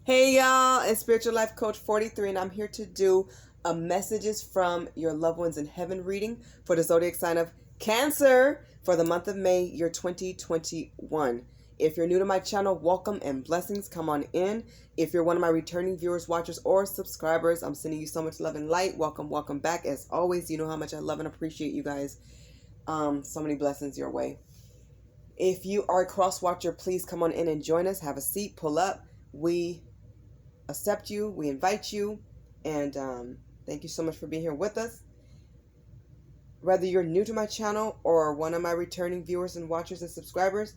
Hey y'all, it's Spiritual Life Coach 43, and I'm here to do a messages from your loved ones in heaven reading for the zodiac sign of Cancer for the month of May, year 2021. If you're new to my channel, welcome and blessings. Come on in. If you're one of my returning viewers, watchers, or subscribers, I'm sending you so much love and light. Welcome back. As always, you know how much I love and appreciate you guys. So many blessings your way. If you are a cross watcher, please come on in and join us. Have a seat, pull up. We accept you, we invite you, and thank you so much for being here with us. Whether you're new to my channel or one of my returning viewers and watchers and subscribers,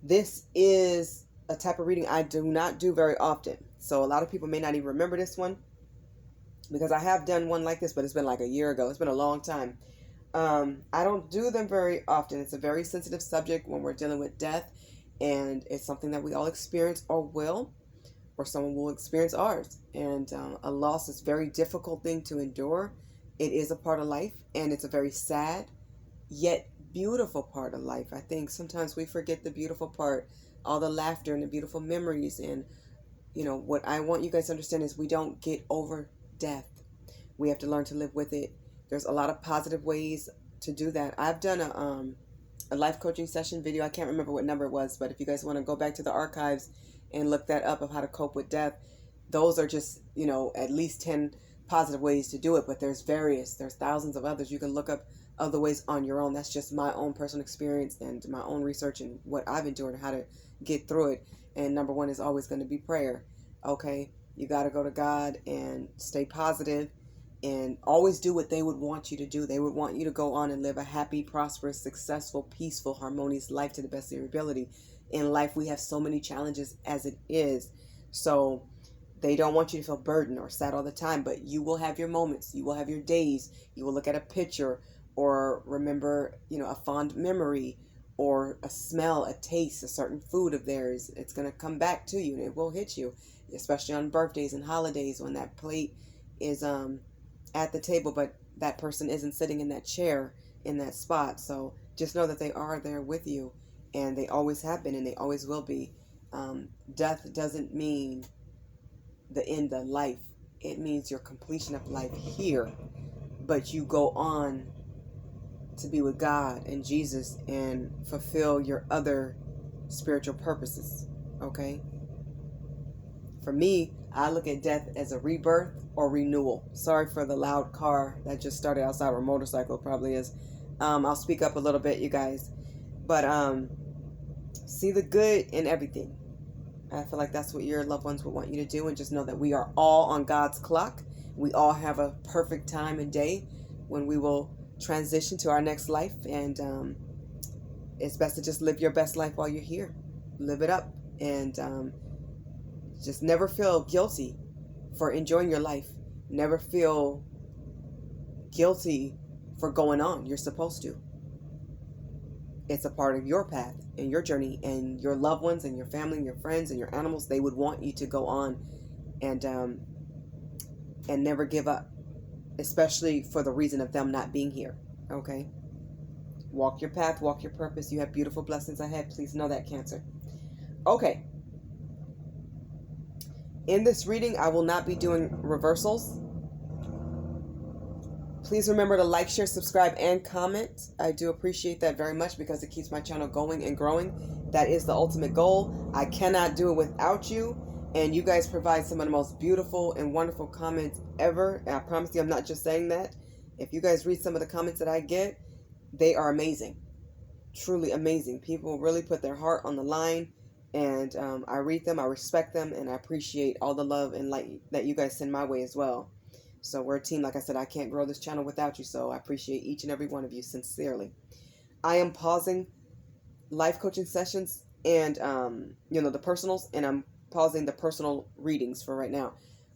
this is a type of reading I do not do very often. So a lot of people may not even remember this one, because I have done one like this, but it's been like a year ago. It's been a long time. I don't do them very often. It's a very sensitive subject when we're dealing with death, and it's something that we all experience or will, or someone will experience ours. And a loss is a very difficult thing to endure. It is a part of life, and it's a very sad yet beautiful part of life. I think sometimes we forget the beautiful part, all the laughter and the beautiful memories. And you know what I want you guys to understand is we don't get over death. We have to learn to live with it. There's a lot of positive ways to do that. I've done a life coaching session video. I can't remember what number it was, but if you guys want to go back to the archives and look that up, of how to cope with death, those are just, you know, at least 10 positive ways to do it. But there's thousands of others. You can look up other ways on your own. That's just my own personal experience and my own research and what I've endured and how to get through it. And number one is always going to be prayer. Okay, you got to go to God and stay positive and always do what they would want you to do. They would want you to go on and live a happy, prosperous, successful, peaceful, harmonious life to the best of your ability. In life, we have so many challenges as it is. So they don't want you to feel burdened or sad all the time, but you will have your moments. You will have your days. You will look at a picture or remember, you know, a fond memory or a smell, a taste, a certain food of theirs. It's going to come back to you and it will hit you, especially on birthdays and holidays when that plate is at the table, but that person isn't sitting in that chair in that spot. So just know that they are there with you. And they always have been, and they always will be. Death doesn't mean the end of life. It means your completion of life here. But you go on to be with God and Jesus and fulfill your other spiritual purposes. Okay? For me, I look at death as a rebirth or renewal. Sorry for the loud car that just started outside, or motorcycle probably is. I'll speak up a little bit, you guys. But see the good in everything. I feel like that's what your loved ones would want you to do. And just know that we are all on God's clock. We all have a perfect time and day when we will transition to our next life. And it's best to just live your best life while you're here. Live it up. And just never feel guilty for enjoying your life. Never feel guilty for going on. You're supposed to. It's a part of your path and your journey, and your loved ones and your family and your friends and your animals, they would want you to go on and never give up, especially for the reason of them not being here. Okay? Walk your path, walk your purpose. You have beautiful blessings ahead. Please know that, Cancer. Okay. In this reading, I will not be doing reversals. Please remember to like, share, subscribe, and comment. I do appreciate that very much because it keeps my channel going and growing. That is the ultimate goal. I cannot do it without you. And you guys provide some of the most beautiful and wonderful comments ever. And I promise you, I'm not just saying that. If you guys read some of the comments that I get, they are amazing. Truly amazing. People really put their heart on the line. And I read them, I respect them, and I appreciate all the love and light that you guys send my way as well. So we're a team. Like I said, I can't grow this channel without you. So I appreciate each and every one of you sincerely. I am pausing life coaching sessions and, the personals, and I'm pausing the personal readings for right now.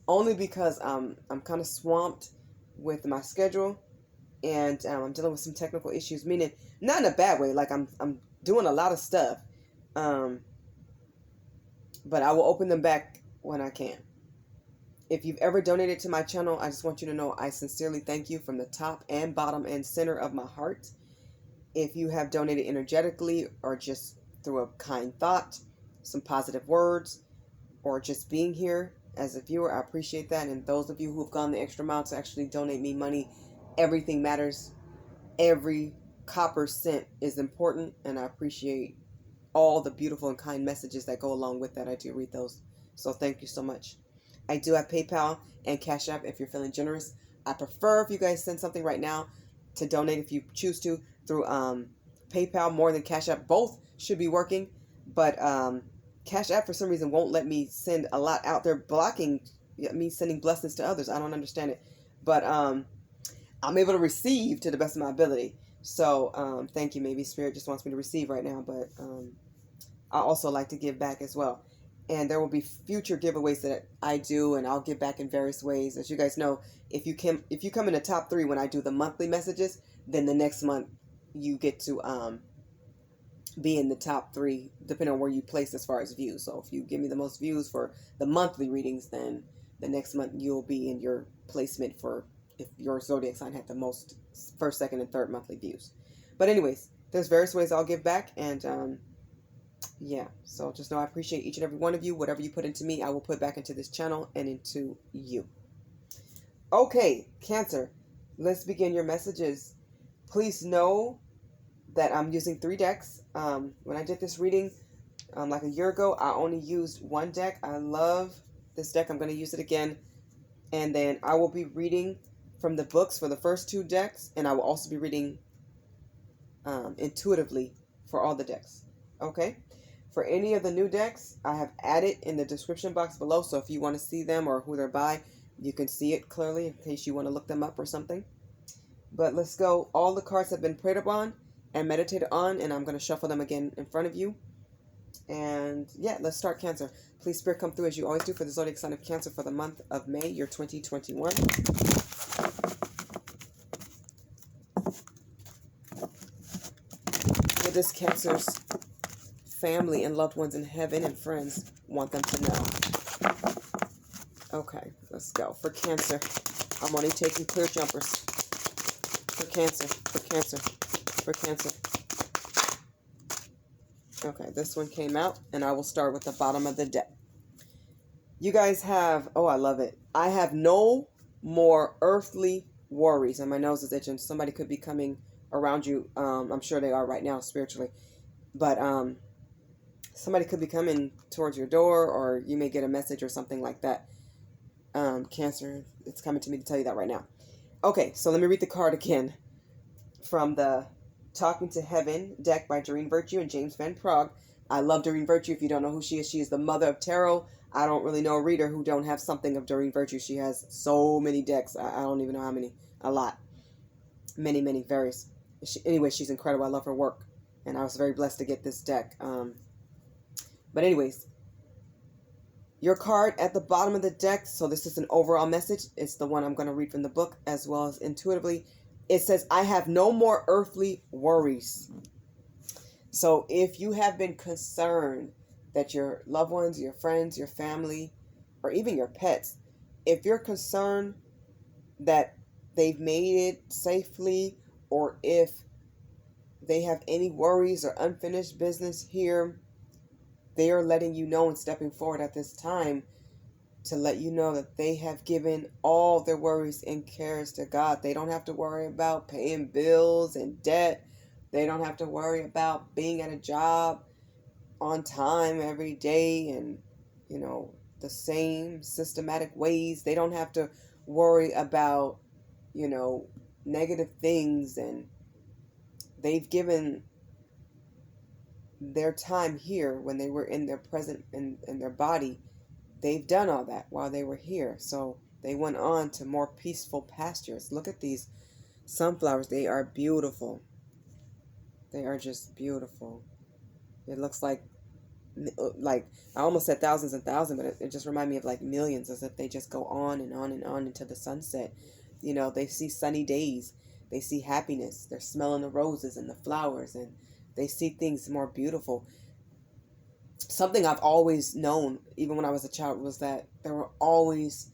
Only because I'm kind of swamped with my schedule, and I'm dealing with some technical issues, meaning not in a bad way. Like I'm doing a lot of stuff. But I will open them back when I can. If you've ever donated to my channel, I just want you to know I sincerely thank you from the top and bottom and center of my heart. If you have donated energetically or just through a kind thought, some positive words, or just being here as a viewer. I appreciate that. And those of you who have gone the extra mile to actually donate me money, everything matters. Every copper cent is important, and I appreciate all the beautiful and kind messages that go along with that. I do read those. So thank you so much. I do have PayPal and Cash App if you're feeling generous. I prefer if you guys send something right now to donate if you choose to through PayPal more than Cash App. Both should be working, but Cash App for some reason won't let me send a lot out there, blocking me sending blessings to others. I don't understand it, but I'm able to receive to the best of my ability. So thank you. Maybe Spirit just wants me to receive right now, but I also like to give back as well. And there will be future giveaways that I do, and I'll give back in various ways. As you guys know, if you come in the top 3 when I do the monthly messages, then the next month you get to be in the top 3, depending on where you place as far as views. So if you give me the most views for the monthly readings, then the next month you'll be in your placement for if your zodiac sign had the most first, second, and third monthly views. But anyways, there's various ways I'll give back, and yeah, so just know I appreciate each and every one of you. Whatever you put into me, I will put back into this channel and into you. Okay, Cancer, let's begin your messages. Please know that I'm using 3 decks. When I did this reading like a year ago, I only used 1 deck. I love this deck. I'm going to use it again. And then I will be reading from the books for the first 2 decks, and I will also be reading intuitively for all the decks. Okay? For any of the new decks, I have added in the description box below, so if you want to see them or who they're by, you can see it clearly in case you want to look them up or something. But let's go. All the cards have been prayed upon and meditated on, and I'm going to shuffle them again in front of you. And yeah, let's start, Cancer. Please, Spirit, come through as you always do for the zodiac sign of Cancer for the month of May, year 2021. What does Cancer's family and loved ones in heaven and friends want them to know? Okay, let's go. For Cancer, I'm only taking clear jumpers. For Cancer, for Cancer, for Cancer. Okay, this one came out, and I will start with the bottom of the deck. You guys have, oh, I love it. I have no more earthly worries. And my nose is itching. Somebody could be coming around you. I'm sure they are right now, spiritually. But somebody could be coming towards your door, or you may get a message or something like that. Cancer, it's coming to me to tell you that right now. Okay, so let me read the card again from the Talking to Heaven deck by Doreen Virtue and James Van Prague. I love Doreen Virtue. If you don't know who she is the mother of tarot. I don't really know a reader who don't have something of Doreen Virtue. She has so many decks. I don't even know how many. A lot. Many, many, various. Anyway, she's incredible. I love her work. And I was very blessed to get this deck. But anyways, your card at the bottom of the deck, so this is an overall message. It's the one I'm going to read from the book as well as intuitively. It says, I have no more earthly worries. So if you have been concerned that your loved ones, your friends, your family, or even your pets, if you're concerned that they've made it safely, or if they have any worries or unfinished business here, they are letting you know and stepping forward at this time to let you know that they have given all their worries and cares to God. They don't have to worry about paying bills and debt. They don't have to worry about being at a job on time every day and, you know, the same systematic ways. They don't have to worry about, you know, negative things. And they've given their time here when they were in their present in their body. They've done all that while they were here. So they went on to more peaceful pastures. Look at these sunflowers. They are beautiful. They are just beautiful. It looks like I almost said thousands and thousands, but it just reminded me of like millions, as if they just go on and on and on into the sunset. You know, they see sunny days. They see happiness. They're smelling the roses and the flowers, and they see things more beautiful. Something I've always known, even when I was a child, was that there were always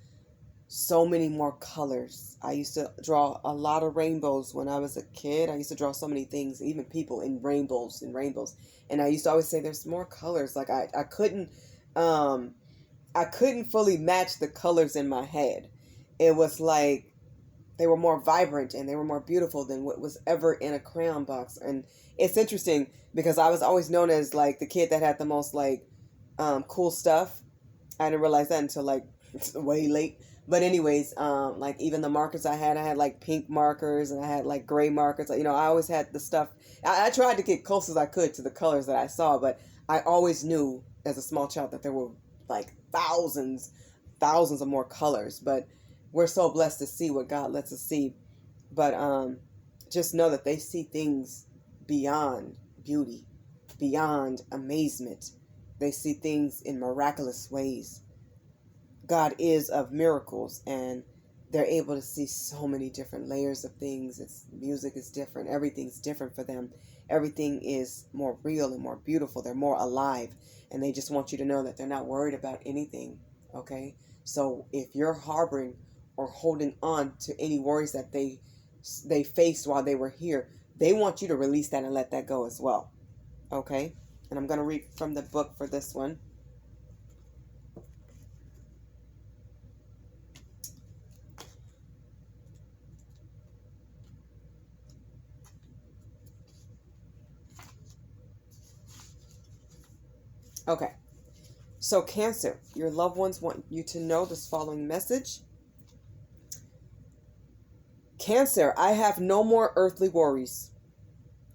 so many more colors. I used to draw a lot of rainbows when I was a kid. I used to draw so many things, even people in rainbows. And I used to always say there's more colors. Like I couldn't I couldn't fully match the colors in my head. It was like they were more vibrant and they were more beautiful than what was ever in a crayon box. And it's interesting because I was always known as like the kid that had the most like cool stuff. I didn't realize that until like way late. But anyways, like even the markers I had like pink markers and I had like gray markers. You know, I always had the stuff. I tried to get close as I could to the colors that I saw, but I always knew as a small child that there were like thousands of more colors. But we're so blessed to see what God lets us see. But just know that they see things beyond beauty, beyond amazement. They see things in miraculous ways. God is of miracles, and they're able to see so many different layers of things. It's music is different. Everything's different for them. Everything is more real and more beautiful. They're more alive, and they just want you to know that they're not worried about anything. Okay? So if you're harboring or holding on to any worries that they faced while they were here, they want you to release that and let that go as well. Okay? And I'm going to read from the book for this one. Okay, so Cancer, your loved ones want you to know this following message. Cancer, I have no more earthly worries.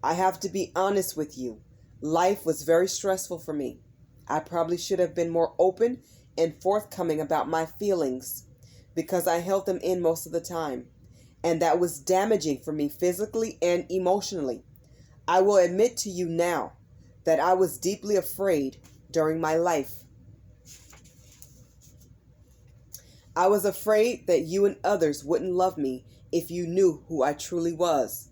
I have to be honest with you. Life was very stressful for me. I probably should have been more open and forthcoming about my feelings because I held them in most of the time, and that was damaging for me physically and emotionally. I will admit to you now that I was deeply afraid during my life. I was afraid that you and others wouldn't love me if you knew who I truly was.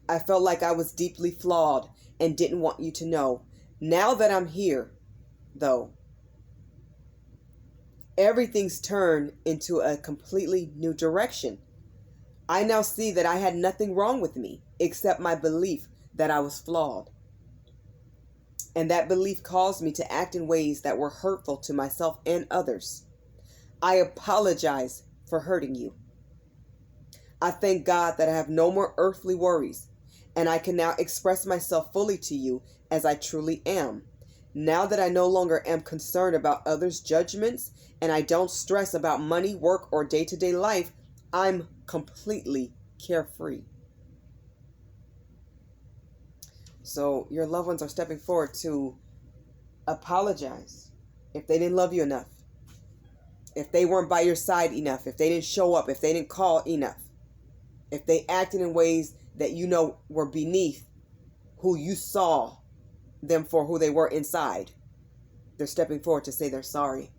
I felt like I was deeply flawed and didn't want you to know. Now that I'm here, though, everything's turned into a completely new direction. I now see that I had nothing wrong with me except my belief that I was flawed. And that belief caused me to act in ways that were hurtful to myself and others. I apologize for hurting you. I thank God that I have no more earthly worries, and I can now express myself fully to you as I truly am. Now that I no longer am concerned about others' judgments, and I don't stress about money, work, or day-to-day life, I'm completely carefree. So your loved ones are stepping forward to apologize if they didn't love you enough, if they weren't by your side enough, if they didn't show up, if they didn't call enough, if they acted in ways that you know were beneath who you saw them for who they were inside. They're stepping forward to say they're sorry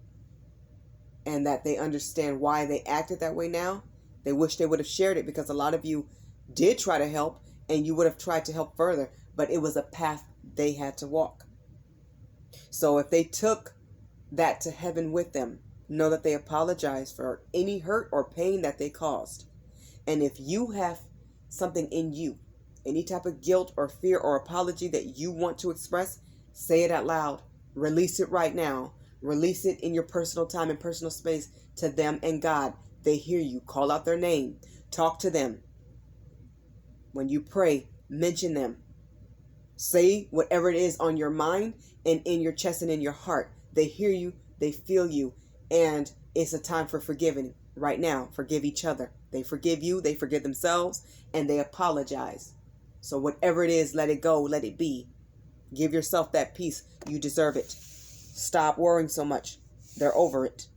and that they understand why they acted that way now. They wish they would have shared it because a lot of you did try to help and you would have tried to help further, but it was a path they had to walk. So if they took that to heaven with them, know that they apologize for any hurt or pain that they caused. And if you have something in you, any type of guilt or fear or apology that you want to express, say it out loud. Release it right now. Release it in your personal time and personal space to them and God. They hear you. Call out their name. Talk to them. When you pray, mention them. Say whatever it is on your mind and in your chest and in your heart. They hear you. They feel you. And it's a time for forgiving right now. Forgive each other. They forgive you. They forgive themselves. And they apologize. So whatever it is, let it go. Let it be. Give yourself that peace. You deserve it. Stop worrying so much. They're over it.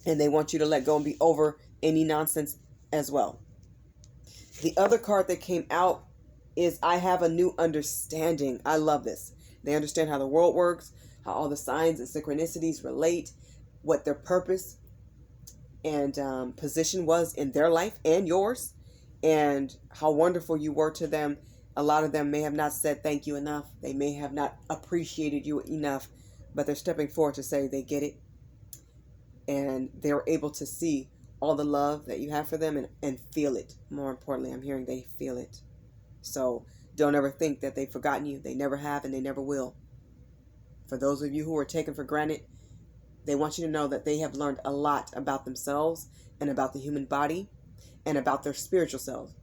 And they want you to let go and be over any nonsense as well. The other card that came out is I have a new understanding. I love this. They understand how the world works, how all the signs and synchronicities relate, what their purpose and position was in their life and yours, and how wonderful you were to them. A lot of them may have not said thank you enough. They may have not appreciated you enough, but they're stepping forward to say they get it. And they're able to see all the love that you have for them and feel it. More importantly, I'm hearing they feel it. So don't ever think that they've forgotten you. They never have and they never will. For those of you who are taken for granted, They want you to know that they have learned a lot about themselves and about the human body and about their spiritual selves.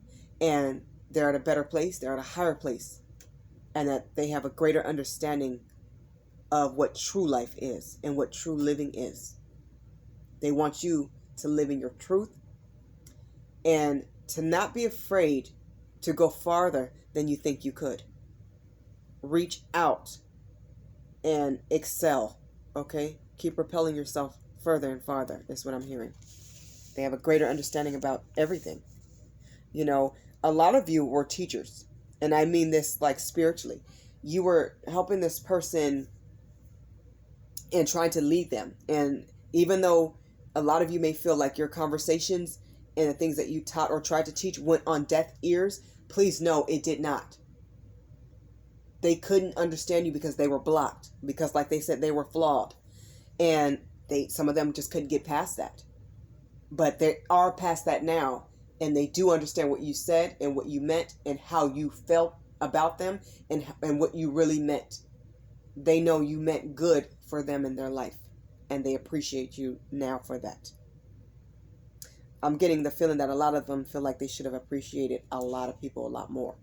And they're at a better place, they're at a higher place, and that they have a greater understanding of what true life is and what true living is. They want you to live in your truth and to not be afraid to go farther than you think you could. Reach out and excel, okay? Keep propelling yourself further and farther is what I'm hearing. They have a greater understanding about everything. You know, a lot of you were teachers, and I mean this like spiritually. You were helping this person and trying to lead them. And even though a lot of you may feel like your conversations and the things that you taught or tried to teach went on deaf ears, please know it did not. They couldn't understand you because they were blocked. Because like they said, they were flawed. And some of them just couldn't get past that. But they are past that now. And they do understand what you said and what you meant and how you felt about them and what you really meant. They know you meant good for them in their life. And they appreciate you now for that. I'm getting the feeling that a lot of them feel like they should have appreciated a lot of people a lot more.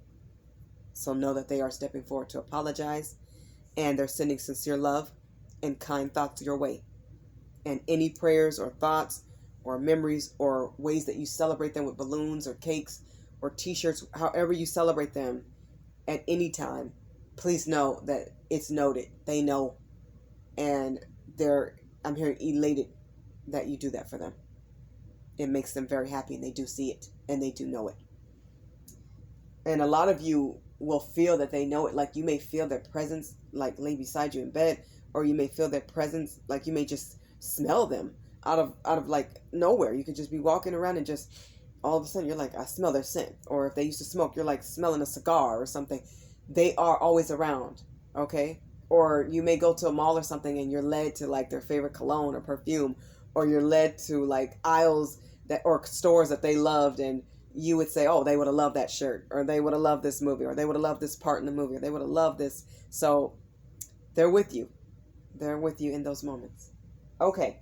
So know that they are stepping forward to apologize. And they're sending sincere love and kind thoughts your way. And any prayers or thoughts or memories or ways that you celebrate them with balloons or cakes or t-shirts, however you celebrate them at any time, please know that it's noted. They know. And I'm hearing elated that you do that for them. It makes them very happy, and they do see it and they do know it. And a lot of you will feel that they know it. Like you may feel their presence like lay beside you in bed, or you may feel their presence like you may just smell them out of like nowhere. You could just be walking around and just all of a sudden you're like, I smell their scent. Or if they used to smoke, you're like smelling a cigar or something. They are always around, okay? Or you may go to a mall or something and you're led to like their favorite cologne or perfume, or you're led to like aisles that or stores that they loved, and you would say, oh, they would have loved that shirt, or they would have loved this movie, or they would have loved this part in the movie, or they would have loved this. So they're with you. They're with you in those moments. Okay.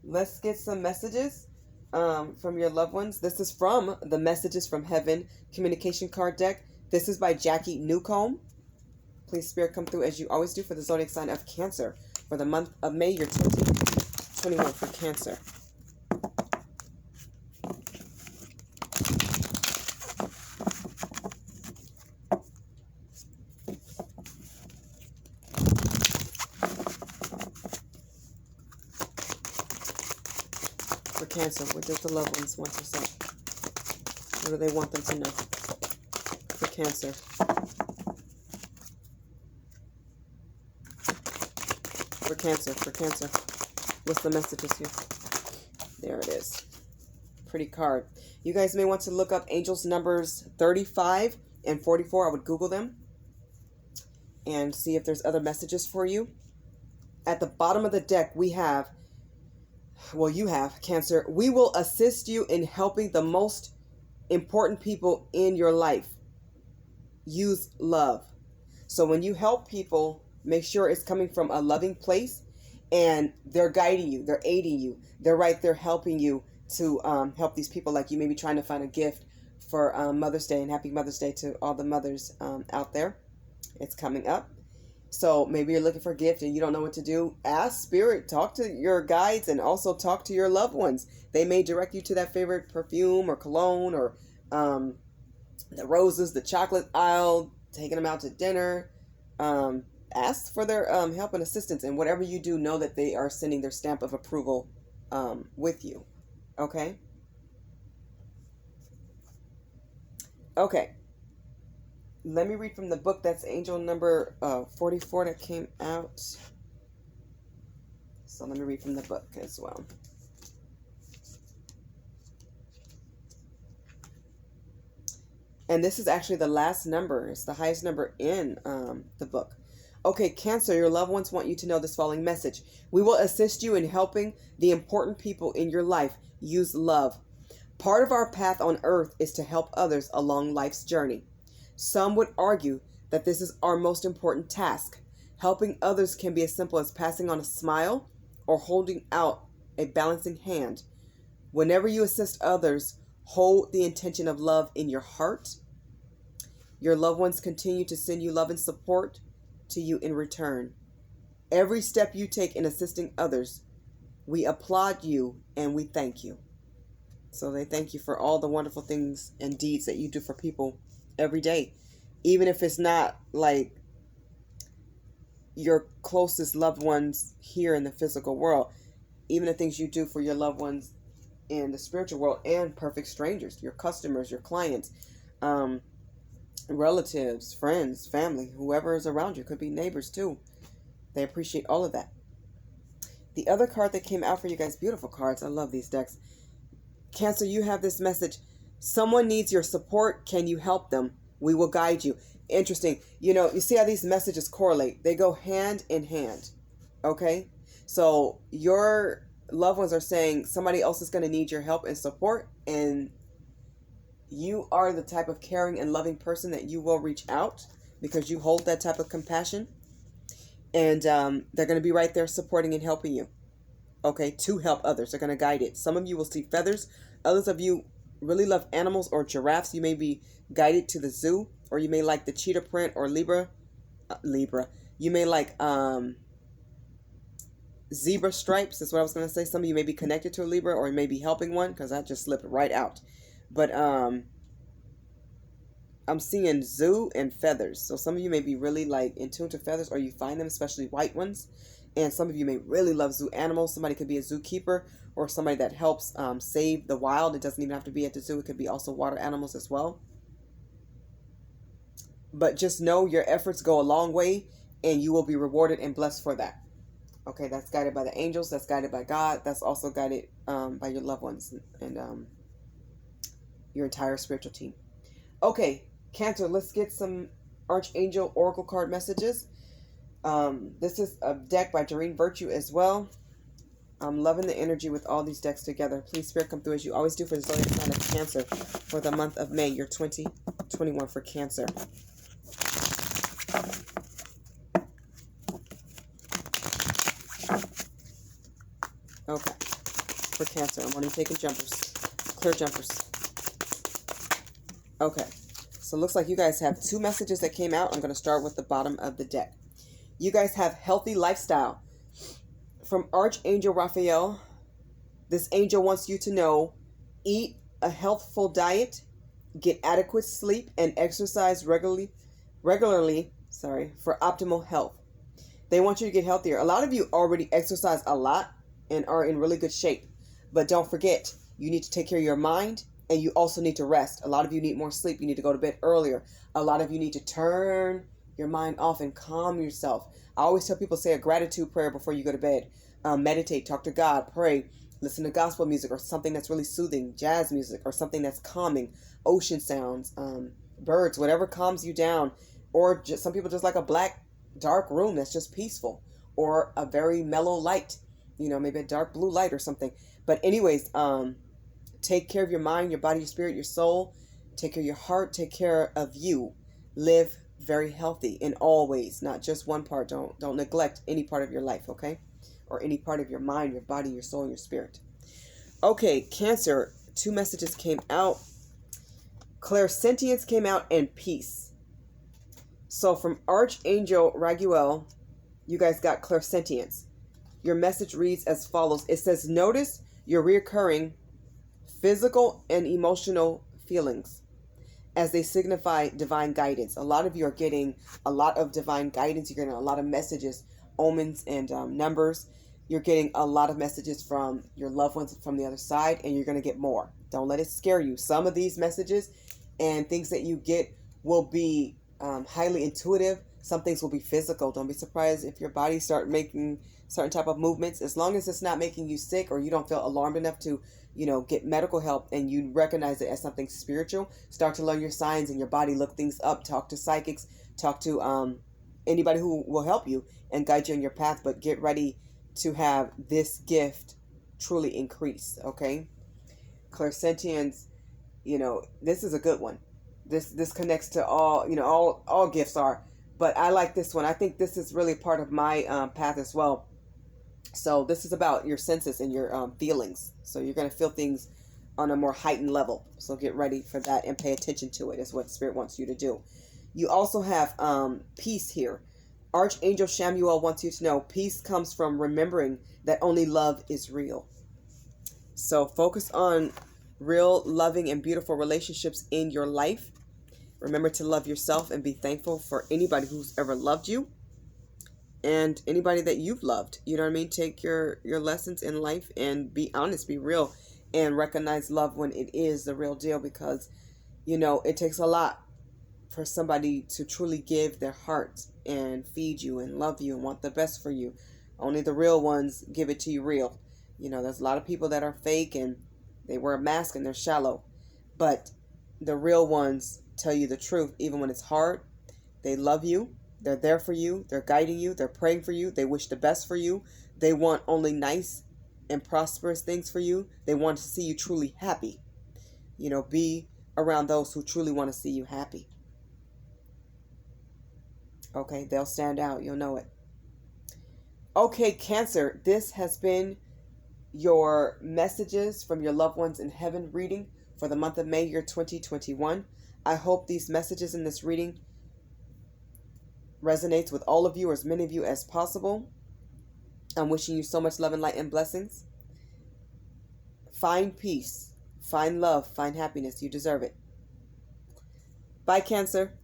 Let's get some messages from your loved ones. This is from the Messages from Heaven communication card deck. This is by Jackie Newcomb. Please, Spirit, come through as you always do for the zodiac sign of Cancer for the month of May, year 2021 for Cancer. For Cancer, what does the loved ones want to say? What do they want them to know? For Cancer. For Cancer. What's the messages here? There it is. Pretty card. You guys may want to look up angels numbers 35 and 44. I would Google them and see if there's other messages for you. At the bottom of the deck, we have, well, you have, Cancer. We will assist you in helping the most important people in your life. Use love. So when you help people, make sure it's coming from a loving place, and they're guiding you, they're aiding you, they're right there helping you to help these people. Like you may be trying to find a gift for Mother's Day, and happy Mother's Day to all the mothers out there. It's coming up. So maybe you're looking for a gift and you don't know what to do. Ask Spirit, talk to your guides, and also talk to your loved ones. They may direct you to that favorite perfume or cologne, or the roses, the chocolate aisle, taking them out to dinner. Ask for their help and assistance, and whatever you do, know that they are sending their stamp of approval with you. Okay? Okay. Let me read from the book. That's angel number 44 that came out. So let me read from the book as well. And this is actually the last number. It's the highest number in the book. Okay, Cancer, your loved ones want you to know this following message. We will assist you in helping the important people in your life. Use love. Part of our path on earth is to help others along life's journey. Some would argue that this is our most important task. Helping others can be as simple as passing on a smile or holding out a balancing hand. Whenever you assist others, hold the intention of love in your heart. Your loved ones continue to send you love and support to you in return. Every step you take in assisting others, we applaud you and we thank you. So they thank you for all the wonderful things and deeds that you do for people every day. Even if it's not like your closest loved ones here in the physical world, even the things you do for your loved ones in the spiritual world and perfect strangers, your customers, your clients, relatives, friends, family, whoever is around you, could be neighbors too. They appreciate all of that. The other card that came out for you guys, beautiful cards. I love these decks. Cancer, you have this message. Someone needs your support. Can you help them? We will guide you. Interesting. You see how these messages correlate. They go hand in hand. Okay? So your loved ones are saying somebody else is going to need your help and support, and you are the type of caring and loving person that you will reach out because you hold that type of compassion. And they're going to be right there supporting and helping you. Okay, to help others. They're going to guide it. Some of you will see feathers. Others of you really love animals or giraffes. You may be guided to the zoo, or you may like the cheetah print or Libra. You may like zebra stripes. That's what I was going to say. Some of you may be connected to a Libra, or you may be helping one, because that just slipped right out. But I'm seeing zoo and feathers. So some of you may be really like in tune to feathers, or you find them, especially white ones. And some of you may really love zoo animals. Somebody could be a zookeeper or somebody that helps save the wild. It doesn't even have to be at the zoo. It could be also water animals as well. But just know your efforts go a long way, and you will be rewarded and blessed for that. Okay, that's guided by the angels. That's guided by God. That's also guided by your loved ones and your entire spiritual team. Okay, Cancer, let's get some Archangel Oracle card messages. This is a deck by Doreen Virtue as well. I'm loving the energy with all these decks together. Please, Spirit, come through as you always do for the zodiac sign of Cancer for the month of May, year 2021 for Cancer. Okay, for Cancer, I'm only taking jumpers, clear jumpers. Okay, so it looks like you guys have two messages that came out. I'm going to start with the bottom of the deck. You guys have healthy lifestyle. From Archangel Raphael, this angel wants you to know, eat a healthful diet, get adequate sleep, and exercise regularly for optimal health. They want you to get healthier. A lot of you already exercise a lot and are in really good shape. But don't forget, you need to take care of your mind, and you also need to rest. A lot of you need more sleep. You need to go to bed earlier. A lot of you need to turn your mind off and calm yourself. I always tell people, say a gratitude prayer before you go to bed. Meditate, talk to God, pray, listen to gospel music or something that's really soothing, jazz music or something that's calming, ocean sounds, birds, whatever calms you down. Or just, some people just like a black, dark room that's just peaceful, or a very mellow light, maybe a dark blue light or something. But anyways, take care of your mind, your body, your spirit, your soul. Take care of your heart. Take care of you. Live very healthy in all ways, not just one part. Don't neglect any part of your life, okay? Or any part of your mind, your body, your soul, and your spirit. Okay, Cancer, two messages came out. Sentience came out, and peace. So from Archangel Raguel, you guys got Sentience. Your message reads as follows. It says, notice your reoccurring physical and emotional feelings as they signify divine guidance. A lot of you are getting a lot of divine guidance. You're getting a lot of messages, omens, and numbers. You're getting a lot of messages from your loved ones from the other side, and you're going to get more. Don't let it scare you. Some of these messages and things that you get will be highly intuitive. Some things will be physical. Don't be surprised if your body start making certain type of movements. As long as it's not making you sick, or you don't feel alarmed enough to get medical help, and you recognize it as something spiritual, start to learn your signs in your body, look things up, talk to psychics, talk to anybody who will help you and guide you on your path. But get ready to have this gift truly increase, okay? Clairsentience, this is a good one. This connects to all, all gifts are But I like this one. I think this is really part of my path as well. So this is about your senses and your feelings. So you're going to feel things on a more heightened level. So get ready for that and pay attention to it, is what Spirit wants you to do. You also have peace here. Archangel Samuel wants you to know peace comes from remembering that only love is real. So focus on real, loving, and beautiful relationships in your life. Remember to love yourself and be thankful for anybody who's ever loved you and anybody that you've loved. You know what I mean? Take your lessons in life and be honest, be real, and recognize love when it is the real deal, because, you know, it takes a lot for somebody to truly give their heart and feed you and love you and want the best for you. Only the real ones give it to you real. You know, there's a lot of people that are fake and they wear a mask and they're shallow. But the real ones tell you the truth even when it's hard. They love you. They're there for you. They're guiding you. They're praying for you. They wish the best for you. They want only nice and prosperous things for you. They want to see you truly happy. You know, be around those who truly want to see you happy. Okay, they'll stand out. You'll know it. Okay, Cancer, this has been your messages from your loved ones in heaven reading for the month of May, year 2021. I hope these messages in this reading resonates with all of you, or as many of you as possible. I'm wishing you so much love and light and blessings. Find peace, find love, find happiness. You deserve it. Bye, Cancer.